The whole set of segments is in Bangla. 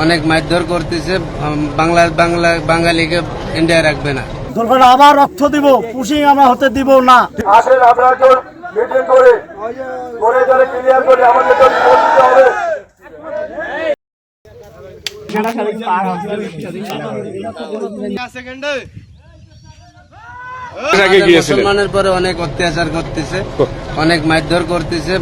অনেক মারধর করতেছে। বাঙালিকে ইন্ডিয়া রাখবে না। দরকার আবার রক্ত দিব, পুশিং আমরা হতে দিব না। আসেন আপনারা কেউ মিটিং করে যারা ক্লিয়ার করে আমাদের তো রিপোর্ট দিতে হবে। মুসলমানের পরে অনেক অত্যাচার করতেছে, অনেক মারধর করতেছে।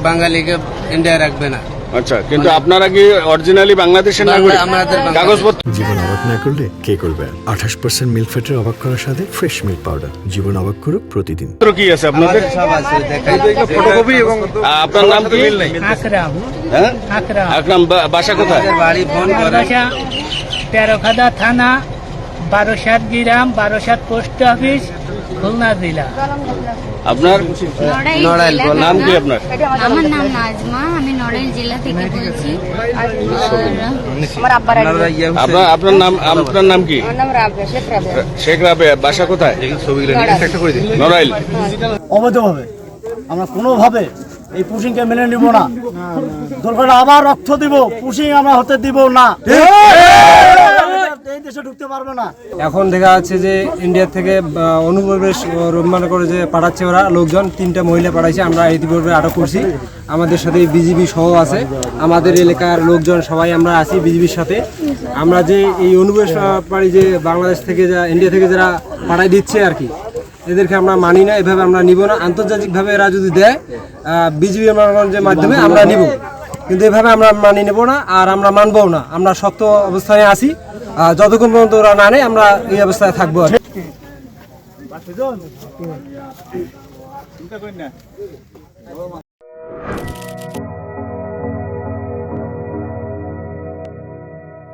বাঙালিকে ইন্ডিয়া রাখবে না। আচ্ছা, কিন্তু আপনারা কি অরিজিনালি বাংলাদেশের নাগরিক? আমাদের কাগজপত্র জীবন অবাক না করলে কে করবে? 28% মিল্ক ফ্যাটের অবাক করার সাথে ফ্রেশ মিল্ক পাউডার। জীবন অবাক করুক প্রতিদিন। কি আছে আপনাদের? সব আছে, দেখাই। ফটোকপি এবং আপনার নাম কি? আকরাম। হ্যাঁ, আকরাম। আকরাম। বাসা কোথায়? বাড়ি ফোন করে। বাসা তেরোখাদা থানা, 12 গ্রাম, 12 পোস্ট অফিস, খুলনা জেলা। আপনার নড়াইল। নাম কি আপনার? আমার নাম নাজমা, আমি নড়াইল জেলা থেকে বলছি। আপনার নাম কি? শেখ রাবেয়া। বাসা কোথায়? নড়াইল। অবৈধভাবে আমরা কোনোভাবে এই পুশিংকে মেনে নিব না। দরকার আবার রক্ত দিব, পুশিং আমরা হতে দিব না। এই দেশে ঢুকতে পারবে না। এখন দেখা যাচ্ছে যে ইন্ডিয়া থেকে অনুপ্রবেশ মনে করে যে পাঠাচ্ছে ওরা লোকজন। 3টা মহিলা পাঠাইছে, আমরা ইতিপূর্বে আটক করছি। আমাদের সাথে বিজিবি সহ আছে, আমাদের এলাকার লোকজন সবাই আমরা আছি বিজিবির সাথে। আমরা যে এই অনুপ্রবেশ পাড়ি যে বাংলাদেশ থেকে ইন্ডিয়া থেকে যারা পাঠাই দিচ্ছে আর কি, এদেরকে আমরা মানি না, এভাবে আমরা নিব না। আন্তর্জাতিকভাবে এরা যদি দেয় বিজিবি মাধ্যমে আমরা নিব, কিন্তু এভাবে আমরা মানি নেব না, আর আমরা মানবও না। আমরা শক্ত অবস্থানে আছি, যতক্ষণ পর্যন্ত ওরা না নেয় আমরা এই অবস্থায় থাকবো।